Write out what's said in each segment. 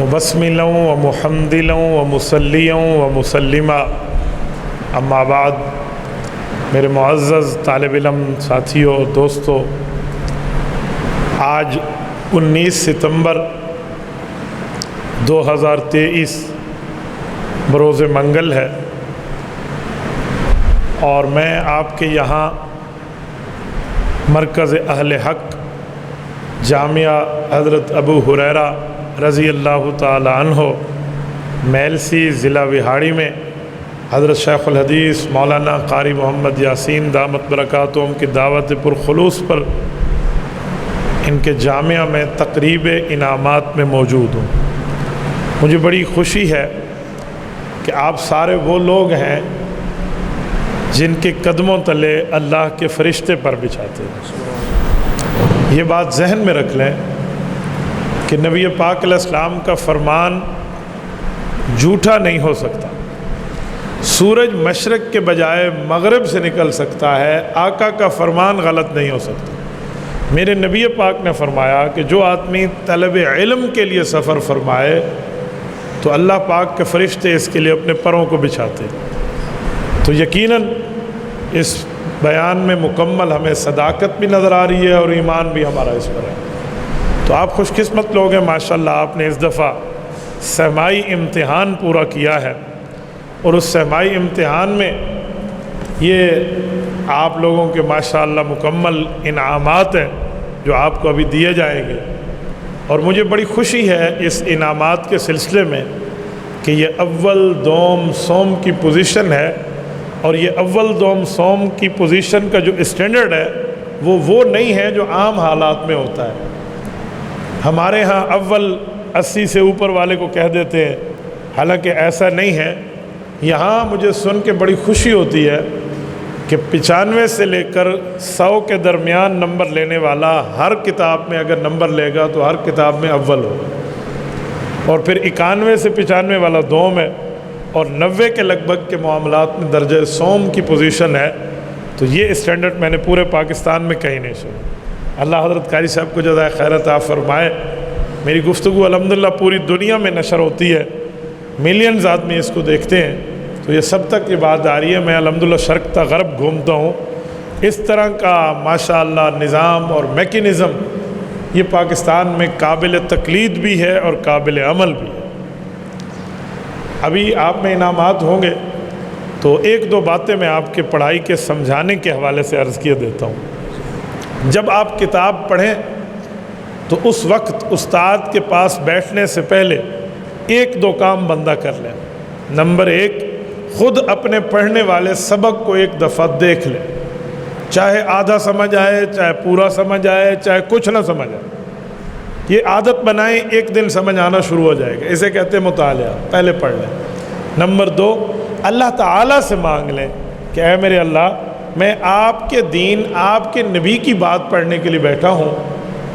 مبسملا ومحمدلا ومصلیا ومسلما اما بعد، میرے معزز طالب علم ساتھیوں، دوستو، آج 19 ستمبر 2023 بروز منگل ہے، اور میں آپ کے یہاں مرکز اہل حق جامعہ حضرت ابو ہریرہ رضی اللہ تعالی عنہ میلسی ضلع وہاڑی میں حضرت شیخ الحدیث مولانا قاری محمد یاسین دامت برکاتہم کی دعوت پرخلوص پر ان کے جامعہ میں تقریب انعامات میں موجود ہوں۔ مجھے بڑی خوشی ہے کہ آپ سارے وہ لوگ ہیں جن کے قدموں تلے اللہ کے فرشتے پر بچھاتے ہیں۔ یہ بات ذہن میں رکھ لیں کہ نبی پاک علیہ السلام کا فرمان جھوٹا نہیں ہو سکتا۔ سورج مشرق کے بجائے مغرب سے نکل سکتا ہے، آقا کا فرمان غلط نہیں ہو سکتا۔ میرے نبی پاک نے فرمایا کہ جو آدمی طلب علم کے لیے سفر فرمائے تو اللہ پاک کے فرشتے اس کے لیے اپنے پروں کو بچھاتے۔ تو یقیناً اس بیان میں مکمل ہمیں صداقت بھی نظر آ رہی ہے اور ایمان بھی ہمارا اس پر ہے۔ تو آپ خوش قسمت لوگ ہیں، ماشاءاللہ آپ نے اس دفعہ سہمائی امتحان پورا کیا ہے، اور اس سہمائی امتحان میں یہ آپ لوگوں کے ماشاءاللہ مکمل انعامات ہیں جو آپ کو ابھی دیے جائیں گے۔ اور مجھے بڑی خوشی ہے اس انعامات کے سلسلے میں کہ یہ اول دوم سوم کی پوزیشن ہے، اور یہ اول دوم سوم کی پوزیشن کا جو اسٹینڈرڈ ہے وہ نہیں ہے جو عام حالات میں ہوتا ہے۔ ہمارے ہاں اول 80 سے اوپر والے کو کہہ دیتے ہیں، حالانکہ ایسا نہیں ہے۔ یہاں مجھے سن کے بڑی خوشی ہوتی ہے کہ 95 سے لے کر 100 کے درمیان نمبر لینے والا ہر کتاب میں اگر نمبر لے گا تو ہر کتاب میں اول ہوگا، اور پھر 91 سے 95 والا دوم ہے، اور 90 کے لگ بھگ کے معاملات میں درجہ سوم کی پوزیشن ہے۔ تو یہ اسٹینڈرڈ میں نے پورے پاکستان میں کہیں نہیں سنا۔ اللہ حضرت قاری صاحب کو جزائے خیر عطا فرمائے۔ میری گفتگو الحمدللہ پوری دنیا میں نشر ہوتی ہے، ملینز آدمی اس کو دیکھتے ہیں، تو یہ سب تک یہ بات آ رہی ہے۔ میں الحمدللہ شرق تا غرب گھومتا ہوں، اس طرح کا ماشاءاللہ نظام اور میکینزم یہ پاکستان میں قابل تقلید بھی ہے اور قابل عمل بھی ہے۔ ابھی آپ میں انعامات ہوں گے، تو ایک دو باتیں میں آپ کے پڑھائی کے سمجھانے کے حوالے سے عرض کیے دیتا ہوں۔ جب آپ کتاب پڑھیں تو اس وقت استاد کے پاس بیٹھنے سے پہلے ایک دو کام بندہ کر لیں۔ نمبر 1، خود اپنے پڑھنے والے سبق کو ایک دفعہ دیکھ لیں، چاہے آدھا سمجھ آئے، چاہے پورا سمجھ آئے، چاہے کچھ نہ سمجھ آئے۔ یہ عادت بنائیں، ایک دن سمجھ آنا شروع ہو جائے گا۔ اسے کہتے ہیں مطالعہ، پہلے پڑھ لیں۔ نمبر 2، اللہ تعالیٰ سے مانگ لیں کہ اے میرے اللہ، میں آپ کے دین، آپ کے نبی کی بات پڑھنے کے لیے بیٹھا ہوں،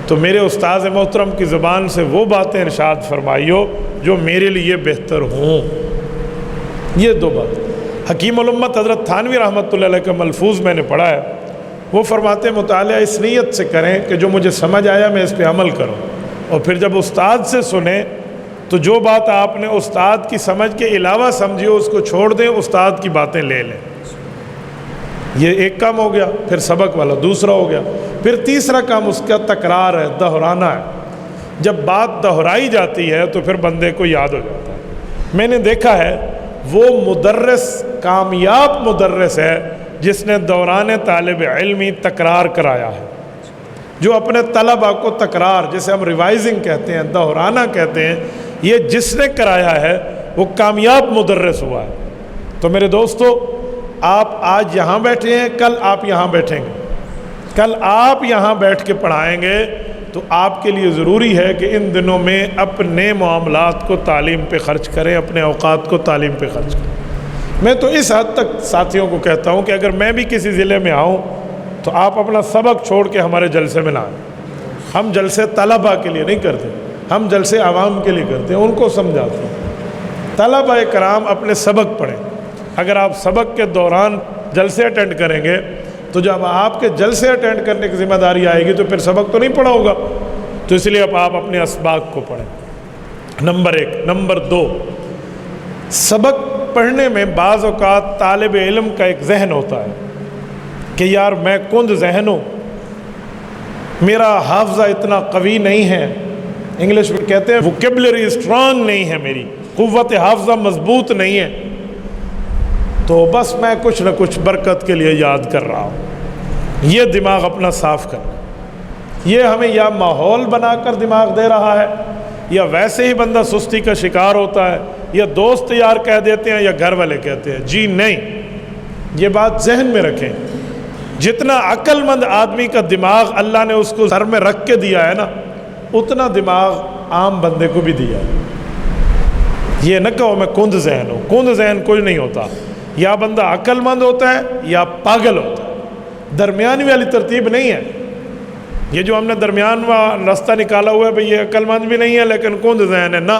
تو میرے استاذ محترم کی زبان سے وہ باتیں ارشاد فرمائیو جو میرے لیے بہتر ہوں۔ یہ دو بات حکیم الامت حضرت تھانوی رحمۃ اللہ علیہ کا ملفوظ میں نے پڑھا ہے۔ وہ فرماتے ہیں مطالعہ اس نیت سے کریں کہ جو مجھے سمجھ آیا میں اس پہ عمل کروں، اور پھر جب استاد سے سنیں تو جو بات آپ نے استاد کی سمجھ کے علاوہ سمجھی ہو اس کو چھوڑ دیں، استاد کی باتیں لے لیں۔ یہ ایک کام ہو گیا، پھر سبق والا دوسرا ہو گیا۔ پھر تیسرا کام اس کا تکرار ہے، دہرانا ہے۔ جب بات دہرائی جاتی ہے تو پھر بندے کو یاد ہو جاتا ہے۔ میں نے دیکھا ہے وہ مدرس کامیاب مدرس ہے جس نے دوران طالب علمی تکرار کرایا ہے، جو اپنے طلباء کو تکرار، جسے ہم ریوائزنگ کہتے ہیں، دہرانا کہتے ہیں، یہ جس نے کرایا ہے وہ کامیاب مدرس ہوا ہے۔ تو میرے دوستو، آپ آج یہاں بیٹھے ہیں، کل آپ یہاں بیٹھیں گے، کل آپ یہاں بیٹھ کے پڑھائیں گے، تو آپ کے لیے ضروری ہے کہ ان دنوں میں اپنے معاملات کو تعلیم پہ خرچ کریں، اپنے اوقات کو تعلیم پہ خرچ کریں۔ میں تو اس حد تک ساتھیوں کو کہتا ہوں کہ اگر میں بھی کسی ضلع میں آؤں تو آپ اپنا سبق چھوڑ کے ہمارے جلسے میں نہ آئیں۔ ہم جلسے طلباء کے لیے نہیں کرتے، ہم جلسے عوام کے لیے کرتے ہیں، ان کو سمجھاتے ہیں۔ طلباء کرام اپنے سبق پڑھیں۔ اگر آپ سبق کے دوران جلسے اٹینڈ کریں گے تو جب آپ کے جلسے اٹینڈ کرنے کی ذمہ داری آئے گی تو پھر سبق تو نہیں پڑھا ہوگا۔ تو اس لیے اب آپ اپنے اسباق کو پڑھیں۔ نمبر 1۔ نمبر 2، سبق پڑھنے میں بعض اوقات طالب علم کا ایک ذہن ہوتا ہے کہ یار میں کند ذہن ہوں، میرا حافظہ اتنا قوی نہیں ہے، انگلش میں کہتے ہیں ووکیبلری اسٹرانگ نہیں ہے، میری قوت حافظہ مضبوط نہیں ہے، تو بس میں کچھ نہ کچھ برکت کے لیے یاد کر رہا ہوں۔ یہ دماغ اپنا صاف کرنا، یہ ہمیں یا ماحول بنا کر دماغ دے رہا ہے، یا ویسے ہی بندہ سستی کا شکار ہوتا ہے، یا دوست یار کہہ دیتے ہیں یا گھر والے کہتے ہیں۔ جی نہیں، یہ بات ذہن میں رکھیں، جتنا عقل مند آدمی کا دماغ اللہ نے اس کو سر میں رکھ کے دیا ہے نا، اتنا دماغ عام بندے کو بھی دیا ہے۔ یہ نہ کہو میں کند ذہن ہوں، کند ذہن کوئی نہیں ہوتا، یا بندہ عقل مند ہوتا ہے یا پاگل ہوتا ہے، درمیانی والی ترتیب نہیں ہے۔ یہ جو ہم نے درمیان والا راستہ نکالا ہوا ہے بھئی یہ عقل مند بھی نہیں ہے لیکن کند ذہن ہے، نہ،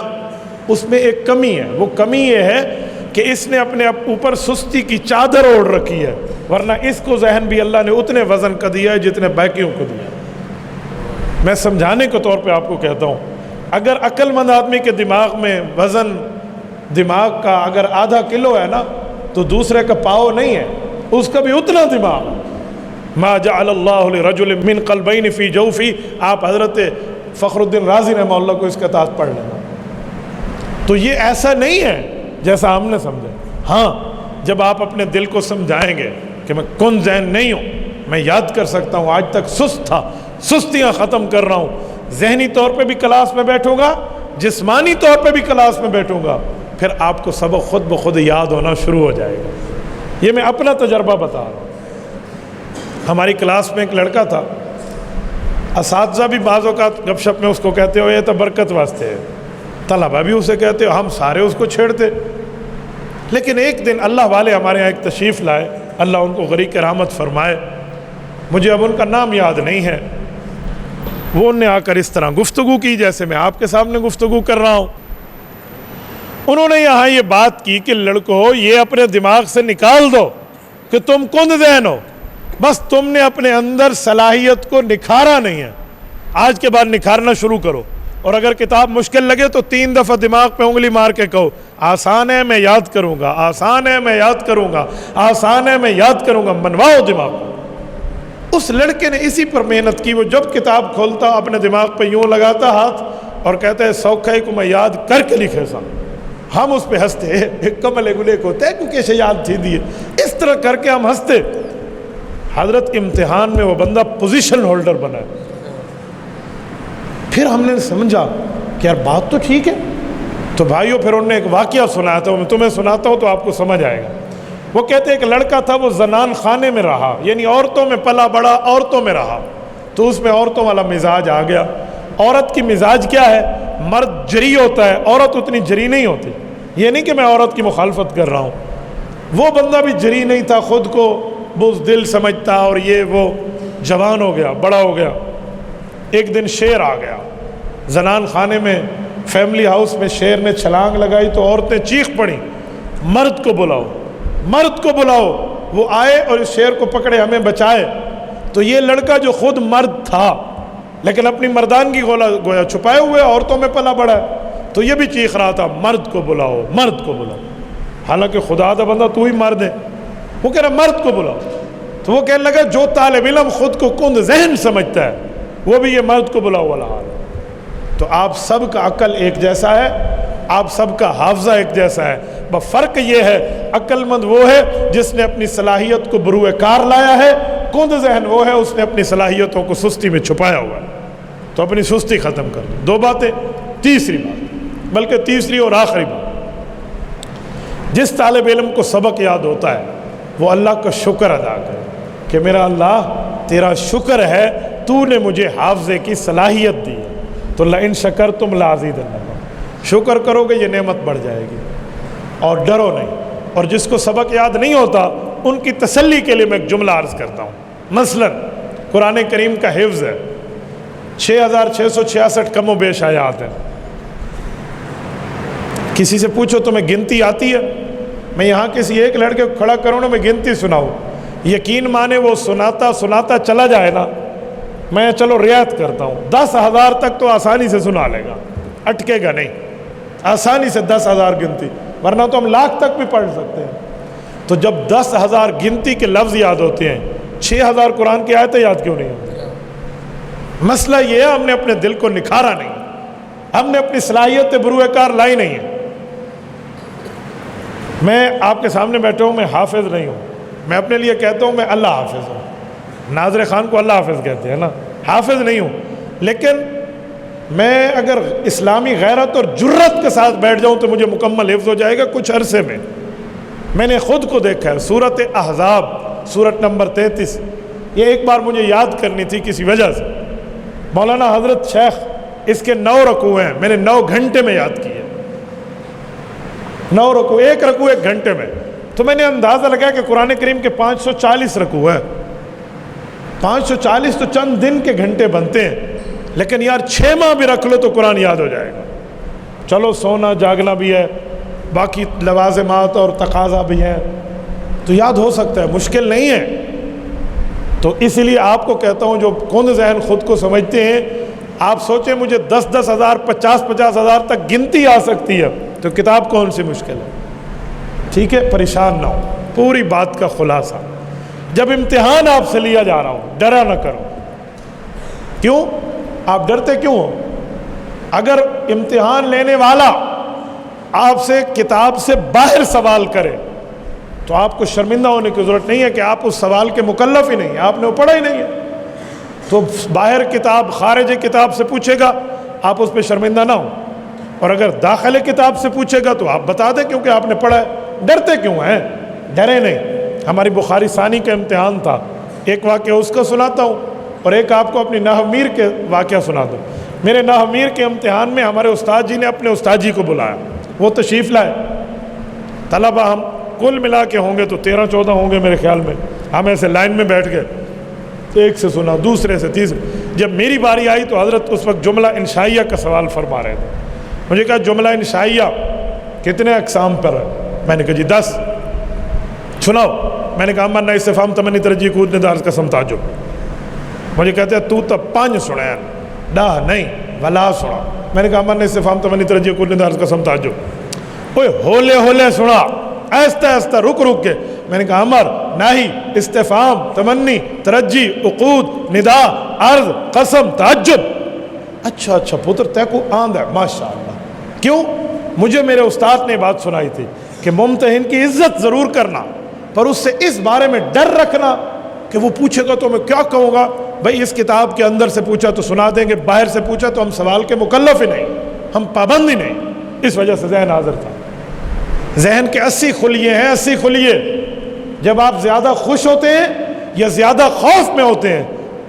اس میں ایک کمی ہے۔ وہ کمی یہ ہے کہ اس نے اپنے اوپر سستی کی چادر اوڑھ رکھی ہے، ورنہ اس کو ذہن بھی اللہ نے اتنے وزن کا دیا ہے جتنے باقیوں کو دیا ہے۔ میں سمجھانے کے طور پہ آپ کو کہتا ہوں، اگر عقل مند آدمی کے دماغ میں وزن دماغ کا اگر آدھا کلو ہے نا، تو دوسرے کا پاؤ نہیں ہے، اس کا بھی اتنا دماغ ہے۔ ما جعل اللہ لرجل من قلبین فی جوفی، آپ حضرت فخر الدین رازی رحمہ اللہ کو اس کا تاج پڑھ لینا۔ تو یہ ایسا نہیں ہے جیسا ہم نے سمجھا۔ ہاں، جب آپ اپنے دل کو سمجھائیں گے کہ میں کن ذہن نہیں ہوں، میں یاد کر سکتا ہوں، آج تک سست تھا، سستیاں ختم کر رہا ہوں، ذہنی طور پہ بھی کلاس میں بیٹھوں گا، جسمانی طور پہ بھی کلاس میں بیٹھوں گا، پھر آپ کو سبق خود بخود یاد ہونا شروع ہو جائے گا۔ یہ میں اپنا تجربہ بتا رہا ہوں۔ ہماری کلاس میں ایک لڑکا تھا، اساتذہ بھی بعض اوقات گپ شپ میں اس کو کہتے ہو یہ تو برکت واسطے ہے، طلبہ بھی اسے کہتے ہو، ہم سارے اس کو چھیڑتے۔ لیکن ایک دن اللہ والے ہمارے یہاں ایک تشریف لائے، اللہ ان کو غریق رحمت فرمائے، مجھے اب ان کا نام یاد نہیں ہے، وہ نے آ کر اس طرح گفتگو کی جیسے میں آپ کے سامنے گفتگو کر رہا ہوں۔ انہوں نے یہاں یہ بات کی کہ لڑکو یہ اپنے دماغ سے نکال دو کہ تم کند ذہن ہو، بس تم نے اپنے اندر صلاحیت کو نکھارا نہیں ہے، آج کے بعد نکھارنا شروع کرو، اور اگر کتاب مشکل لگے تو 3 دفعہ دماغ پہ انگلی مار کے کہو آسان ہے میں یاد کروں گا، آسان ہے میں یاد کروں گا، آسان ہے میں یاد کروں گا، منواؤ دماغ کو۔ اس لڑکے نے اسی پر محنت کی، وہ جب کتاب کھولتا اپنے دماغ پہ یوں لگاتا ہاتھ اور کہتا ہے سوکھائی کو میں یاد کر کے لکھے سا، ہم اس پہ ہنستے، کمل گلے کو تے کو کیسے یاد تھی دیئے، اس طرح کر کے ہم ہنستے۔ حضرت امتحان میں وہ بندہ پوزیشن ہولڈر بنا ہے۔ پھر ہم نے سمجھا کہ یار بات تو ٹھیک ہے، تو بھائیوں پھر انہوں نے ایک واقعہ سنایا تھا، میں تمہیں سناتا ہوں تو آپ کو سمجھ آئے گا۔ وہ کہتے ایک لڑکا تھا، وہ زنان خانے میں رہا، یعنی عورتوں میں پلا بڑا، عورتوں میں رہا، تو اس میں عورتوں والا مزاج آ گیا۔ عورت کی مزاج کیا ہے؟ مرد جری ہوتا ہے، عورت اتنی جری نہیں ہوتی۔ یہ نہیں کہ میں عورت کی مخالفت کر رہا ہوں، وہ بندہ بھی جری نہیں تھا، خود کو بزدل سمجھتا، اور یہ وہ جوان ہو گیا، بڑا ہو گیا۔ ایک دن شیر آ گیا زنان خانے میں، فیملی ہاؤس میں شیر نے چھلانگ لگائی تو عورتیں چیخ پڑیں مرد کو بلاؤ، مرد کو بلاؤ۔ وہ آئے اور اس شیر کو پکڑے، ہمیں بچائے۔ تو یہ لڑکا جو خود مرد تھا لیکن اپنی مردانگی گویا چھپائے ہوئے عورتوں میں پلا بڑا ہے، تو یہ بھی چیخ رہا تھا مرد کو بلاؤ، مرد کو بلاؤ، حالانکہ خدا دا بندہ تو ہی مرد ہے۔ وہ کہہ رہا مرد کو بلاؤ، تو وہ کہنے لگا جو طالب علم خود کو کند ذہن سمجھتا ہے وہ بھی یہ مرد کو بلاؤ والا حال ہے۔ تو آپ سب کا عقل ایک جیسا ہے، آپ سب کا حافظہ ایک جیسا ہے، بس فرق یہ ہے عقل مند وہ ہے جس نے اپنی صلاحیت کو بروئے کار لایا ہے، کند ذہن وہ ہے اس نے اپنی صلاحیتوں کو سستی میں چھپایا ہوا ہے۔ تو اپنی سستی ختم کر دو۔ 2 باتیں۔ تیسری بات، بلکہ تیسری اور آخری بات، جس طالب علم کو سبق یاد ہوتا ہے وہ اللہ کا شکر ادا کرے کہ میرا اللہ تیرا شکر ہے تو نے مجھے حافظے کی صلاحیت دی ہے، تو لئن شکرتم لازیدنکم، شکر کرو گے یہ نعمت بڑھ جائے گی، اور ڈرو نہیں۔ اور جس کو سبق یاد نہیں ہوتا ان کی تسلی کے لیے میں ایک جملہ عرض کرتا ہوں۔ مثلا قرآن کریم کا حفظ ہے، 6666 کم و بیش آیات ہیں۔ کسی سے پوچھو تمہیں گنتی آتی ہے؟ میں یہاں کسی ایک لڑکے کو کھڑا کروں نا میں گنتی سناؤں، یقین مانے وہ سناتا سناتا چلا جائے نا، میں چلو رعایت کرتا ہوں، 10,000 تک تو آسانی سے سنا لے گا، اٹکے گا نہیں۔ آسانی سے 10,000 گنتی، ورنہ تو ہم لاکھ تک بھی پڑھ سکتے ہیں۔ تو جب 10,000 گنتی کے لفظ یاد ہوتے ہیں، 6,000 قرآن کی آیتیں یاد کیوں نہیں ہوتی؟ مسئلہ یہ ہے ہم نے اپنے دل کو نکھارا نہیں، ہم نے اپنی صلاحیت بروئے کار لائی نہیں ہے۔ میں آپ کے سامنے بیٹھا ہوں، میں حافظ نہیں ہوں، میں اپنے لیے کہتا ہوں میں اللہ حافظ ہوں، ناظر خان کو اللہ حافظ کہتے ہیں نا، حافظ نہیں ہوں، لیکن میں اگر اسلامی غیرت اور جرت کے ساتھ بیٹھ جاؤں تو مجھے مکمل حفظ ہو جائے گا کچھ عرصے میں۔ میں نے خود کو دیکھا ہے، سورۃ احزاب سورت نمبر 33، یہ ایک بار مجھے یاد کرنی تھی کسی وجہ سے، مولانا حضرت شیخ اس کے 9 رکوع ہیں، میں نے 9 گھنٹے میں یاد کیے، 9 رکوع، ایک رکوع 1 گھنٹے میں، تو میں نے اندازہ لگایا کہ قرآن کریم کے 540 رکوع ہیں، 540 تو چند دن کے گھنٹے بنتے ہیں، لیکن یار 6 ماہ بھی رکھ لو تو قرآن یاد ہو جائے گا۔ چلو سونا جاگنا بھی ہے، باقی لوازمات اور تقاضا بھی ہے، تو یاد ہو سکتا ہے، مشکل نہیں ہے۔ تو اس لیے آپ کو کہتا ہوں جو کون ذہن خود کو سمجھتے ہیں، آپ سوچیں مجھے 10-10 ہزار 50-50 ہزار تک گنتی آ سکتی ہے، تو کتاب کون سی مشکل ہے؟ ٹھیک ہے، پریشان نہ ہو، پوری بات کا خلاصہ، جب امتحان آپ سے لیا جا رہا ہو ڈرا نہ کرو۔ کیوں؟ آپ ڈرتے کیوں ہو؟ اگر امتحان لینے والا آپ سے کتاب سے باہر سوال کرے تو آپ کو شرمندہ ہونے کی ضرورت نہیں ہے کہ آپ اس سوال کے مکلف ہی نہیں ہیں، آپ نے وہ پڑھا ہی نہیں ہے، تو باہر کتاب خارج کتاب سے پوچھے گا آپ اس پہ شرمندہ نہ ہوں، اور اگر داخل کتاب سے پوچھے گا تو آپ بتا دیں کیونکہ آپ نے پڑھا ہے۔ ڈرتے کیوں ہیں؟ ڈرے نہیں۔ ہماری بخاری ثانی کا امتحان تھا، ایک واقعہ اس کا سناتا ہوں اور ایک آپ کو اپنی نحو میر کے واقعہ سنا دوں۔ میرے نحو میر کے امتحان میں ہمارے استاد جی نے اپنے استاد جی کو بلایا، وہ تشریف لائے، طلبہ ہم کل ملا کے ہوں گے تو 13-14 ہوں گے میرے خیال میں، ہم ایسے لائن میں بیٹھ گئے، ایک سے سنا، دوسرے سے، تیسرے، جب میری باری آئی تو حضرت اس وقت جملہ انشائیہ کا سوال فرما رہے تھے۔ مجھے کہا جملہ انشائیہ کتنے اقسام پر ہے؟ میں نے کہا جی 10۔ سناؤ۔ میں نے کہا امن استفہام تمنی ترجیح کود ندار قسم تعجب۔ مجھے کہتے ہیں تو تب 5 سنیں، ڈاہ نہیں ولا سنا۔ میں نے کہا امن استفہام تمنی ترجیح کود ندار قسم تعجب۔ اوے ہولے ہولے سنا، آہستہ آہستہ رک رک کے۔ میں نے کہا امر نہیں استفہام تمنی ترجیح عقود ندا عرض قسم تعجب۔ اچھا اچھا پتر تے کو آند ہے، ماشاءاللہ۔ کیوں؟ مجھے میرے استاد نے بات سنائی تھی کہ ممتحن کی عزت ضرور کرنا، پر اس سے اس بارے میں ڈر رکھنا کہ وہ پوچھے گا تو میں کیا کہوں گا، بھائی اس کتاب کے اندر سے پوچھا تو سنا دیں گے، باہر سے پوچھا تو ہم سوال کے مکلف ہی نہیں، ہم پابند ہی نہیں۔ اس وجہ سے ذہن حاضر تھا۔ ذہن کے 80 خلیے ہیں، 80 خلیے۔ جب آپ زیادہ خوش ہوتے ہیں یا زیادہ خوف میں ہوتے ہیں،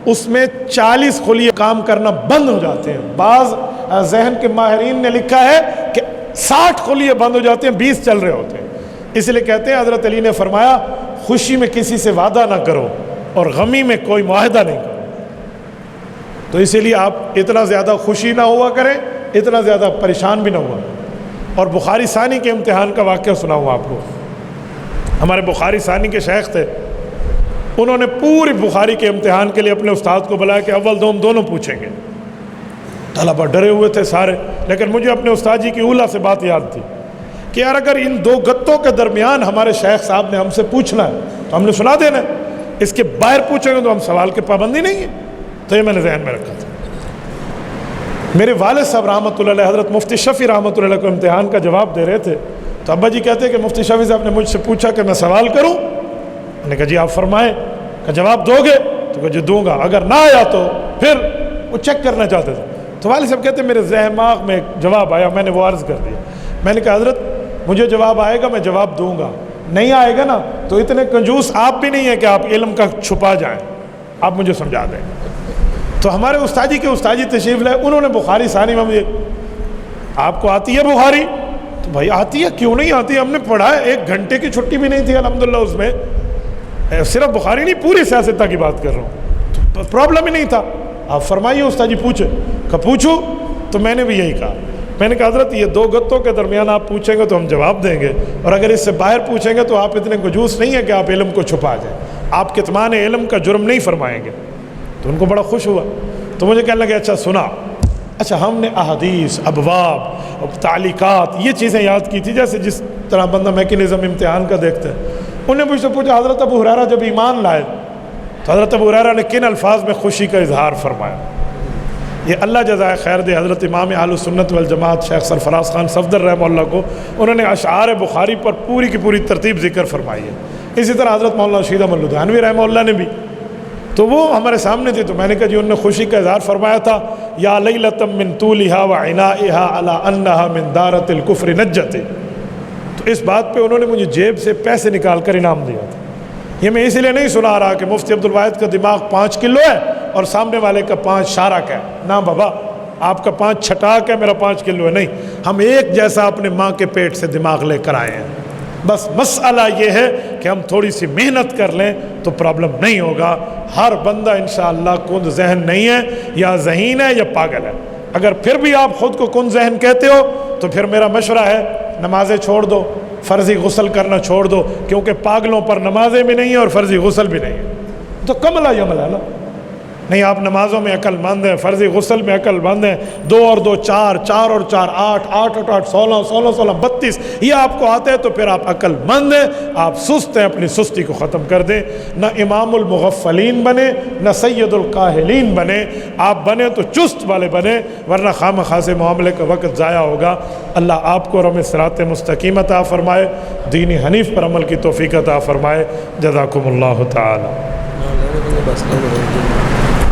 اس میں 40 خلیے کام کرنا بند ہو جاتے ہیں۔ بعض ذہن کے ماہرین نے لکھا ہے کہ 60 خلیے بند ہو جاتے ہیں، 20 چل رہے ہوتے ہیں۔ اس لیے کہتے ہیں حضرت علی نے فرمایا خوشی میں کسی سے وعدہ نہ کرو اور غمی میں کوئی معاہدہ نہیں کرو۔ تو اسی لیے آپ اتنا زیادہ خوشی نہ ہوا کریں، اتنا زیادہ پریشان بھی نہ ہوا۔ اور بخاری ثانی کے امتحان کا واقعہ سناؤں آپ کو۔ ہمارے بخاری ثانی کے شیخ تھے، انہوں نے پوری بخاری کے امتحان کے لیے اپنے استاد کو بلایا کہ اول دوم دونوں پوچھیں گے۔ طلبہ ڈرے ہوئے تھے سارے، لیکن مجھے اپنے استاد جی کی اولا سے بات یاد تھی کہ یار اگر ان 2 گتوں کے درمیان ہمارے شیخ صاحب نے ہم سے پوچھنا ہے تو ہم نے سنا دینا ہے، اس کے باہر پوچھیں گے تو ہم سوال کے پابندی نہیں ہے۔ تو یہ میں نے ذہن میں رکھا تھا۔ میرے والد صاحب رحمۃ اللہ علیہ حضرت مفتی شفیع رحمۃ اللہ علیہ کو امتحان کا جواب دے رہے تھے، تو ابا جی کہتے ہیں کہ مفتی شفیع صاحب نے مجھ سے پوچھا کہ میں سوال کروں؟ میں نے کہا جی آپ فرمائیں۔ کہ جواب دو گے؟ تو کہا جی دوں گا، اگر نہ آیا تو پھر وہ چیک کرنا چاہتے تھے۔ تو والد صاحب کہتے ہیں میرے ذہن دماغ میں جواب آیا، میں نے وہ عرض کر دیا۔ میں نے کہا حضرت مجھے جواب آئے گا میں جواب دوں گا، نہیں آئے گا نا تو اتنے کنجوس آپ بھی نہیں ہیں کہ آپ علم کا چھپا جائیں، آپ مجھے سمجھا دیں۔ تو ہمارے استادی کے استادی تشریف لائے، انہوں نے بخاری ثانی میں مجھے آپ کو آتی ہے بخاری؟ تو بھائی آتی ہے، کیوں نہیں آتی، ہم نے پڑھا ہے، 1 گھنٹے کی چھٹی بھی نہیں تھی الحمدللہ اس میں، صرف بخاری نہیں پوری سیاستہ کی بات کر رہا ہوں، تو پرابلم ہی نہیں تھا۔ آپ فرمائیے استاد جی پوچھے۔ کہ پوچھو؟ تو میں نے بھی یہی کہا، میں نے کہا حضرت یہ 2 گتوں کے درمیان آپ پوچھیں گے تو ہم جواب دیں گے، اور اگر اس سے باہر پوچھیں گے تو آپ اتنے کنجوس نہیں ہیں کہ آپ علم کو چھپا جائیں، آپ کتمان علم کا جرم نہیں فرمائیں گے۔ تو ان کو بڑا خوش ہوا، تو مجھے کہنے لگے اچھا سنا، اچھا ہم نے احادیث، ابواب، تعلیقات یہ چیزیں یاد کی تھی، جیسے جس طرح بندہ میکینزم امتحان کا دیکھتا ہے۔ انہیں مجھ سے پوچھا حضرت ابو ہریرہ جب ایمان لائے تو حضرت ابو ہریرہ نے کن الفاظ میں خوشی کا اظہار فرمایا؟ یہ اللہ جزائے خیر دے حضرت امام اہل سنت والجماعت شیخ سرفراز خان صفدر رحمہ اللہ کو، انہوں نے اشعار بخاری پر پوری کی پوری ترتیب ذکر فرمائی ہے۔ اسی طرح حضرت مولانا رشید احمد لدھیانوی رحمہ اللہ نے بھی، تو وہ ہمارے سامنے تھے، تو میں نے کہا جی انہوں نے خوشی کا اظہار فرمایا تھا، یا لیلۃ من طولھا وعنائھا علی انھا من دارۃ الکفر نجت۔ تو اس بات پہ انہوں نے مجھے جیب سے پیسے نکال کر انعام دیا تھا۔ یہ میں اسی لیے نہیں سنا رہا کہ مفتی عبدالواحد کا دماغ 5 کلو ہے اور سامنے والے کا 5 شارک ہے، نہ بابا، آپ کا 5 چھٹاک ہے، میرا 5 کلو ہے، نہیں، ہم ایک جیسا اپنے ماں کے پیٹ سے دماغ لے کر آئے ہیں۔ بس مسئلہ یہ ہے کہ ہم تھوڑی سی محنت کر لیں تو پرابلم نہیں ہوگا۔ ہر بندہ انشاءاللہ کند ذہن نہیں ہے، یا ذہین ہے یا پاگل ہے۔ اگر پھر بھی آپ خود کو کند ذہن کہتے ہو تو پھر میرا مشورہ ہے نمازیں چھوڑ دو، فرضی غسل کرنا چھوڑ دو، کیونکہ پاگلوں پر نمازیں بھی نہیں ہیں اور فرضی غسل بھی نہیں ہے، تو کملا یمل ہے نا۔ نہیں، آپ نمازوں میں عقل مند ہیں، فرضی غسل میں عقل مند ہیں، 2 اور 2 4، 4 اور 4 8، 8 اور 8 16، 16 16 32، یہ آپ کو آتے ہیں تو پھر آپ عقل مند ہیں، آپ سست ہیں، اپنی سستی کو ختم کر دیں۔ نہ امام المغفلین بنے، نہ سید القاہلین بنے، آپ بنے تو چست والے بنے، ورنہ خام خاص معاملے کا وقت ضائع ہوگا۔ اللہ آپ کو رم صراط مستقیم عطا فرمائے، دین حنیف پر عمل کی توفیق عطا فرمائے۔ جزاکم اللہ تعالی۔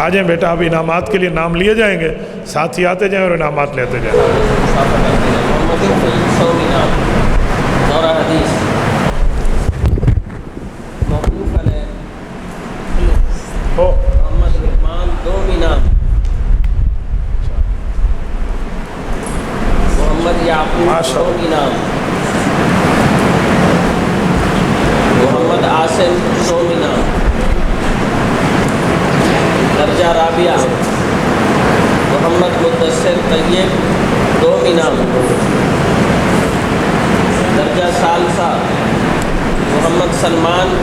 آ جائیں بیٹا، اب انعامات کے لیے نام لیے جائیں گے، ساتھ ہی آتے جائیں اور انعامات لیتے جائیں۔ محمد رحمان 2 انعام، محمد یعقوب 2 انعام، محمد عاصم 2 انعام، درجہ رابعہ محمد مدثر طیب 2 انعام، درجہ ثالثہ محمد سلمان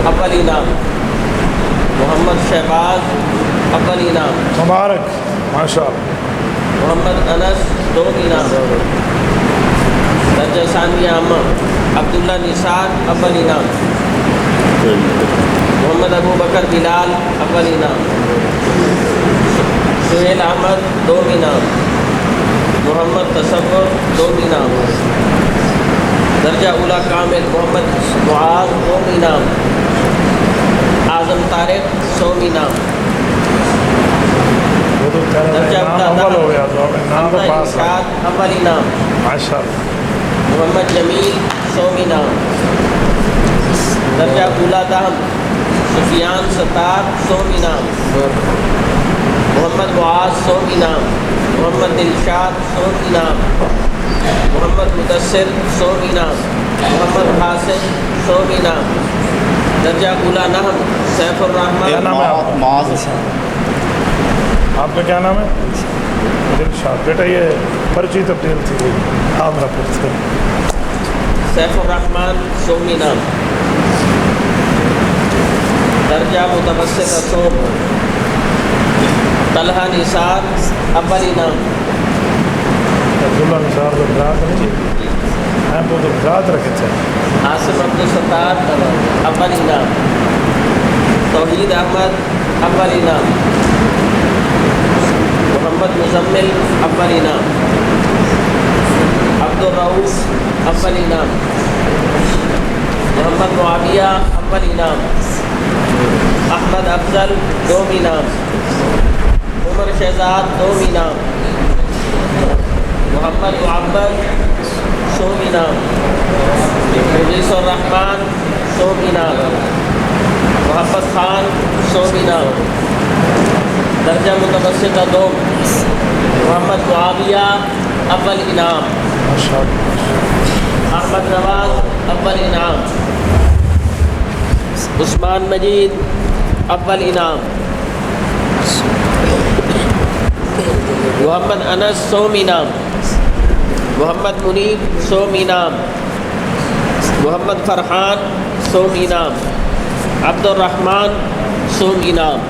اول انعام، محمد شہباز اول انعام، مبارک، ماشاءاللہ۔ محمد انس 2 انعام، درجہ ثانیہ عامہ عبداللہ نثار اول انعام، محمد ابو بکر بلال اول انعام، سہیل احمد 2 انعام، محمد تصور 2 انعام، درجہ اولیٰ کامل محمد معاذ 2 انعام، اعظم طارق 100 انعام، درجہ حمزہ ارشاد اول انعام، محمد جمیل 100 انعام، درجہ اولیٰ دہم سفیان ستار 100 انعام، محمد معاذ 100 انعام، محمد دلشاد 100 انعام، محمد مدثر 100 انعام، محمد قاسم 100 انعام، درجہ اولیٰ نحم سیف الرحمن معاذ۔ آپ کا کیا نام ہے؟ دلشاد۔ بیٹا یہ پرچی تبدیل تھی، آپ رپورٹ سیف الرحمن 100 انعام، درجہ متوسط صوب طلحہ نثار اول انعام، عبداللہ نثار تو برات نہیں، میں وہ تو برات رکھے تھے، عاصم عبدالستار اول انعام، توحید احمد اول انعام، محمد مزمل اول انعام، عبدالرؤوف اول انعام، محمد معاویہ اول انعام، احمد افضل 2 انعام، عمر شہزاد 2 انعام، محمد معبد 100 انعام، مجلس الرحمن 100 انعام، محمد خان 100 انعام، درجہ متوسطہ 2 محمد معاویہ اول انعام، احمد نواز اول انعام، عثمان مجید اول انعام، محمد انس 100 انعام، محمد منیب 100 انعام، محمد فرحان 100 انعام، عبد الرحمن 100 انعام۔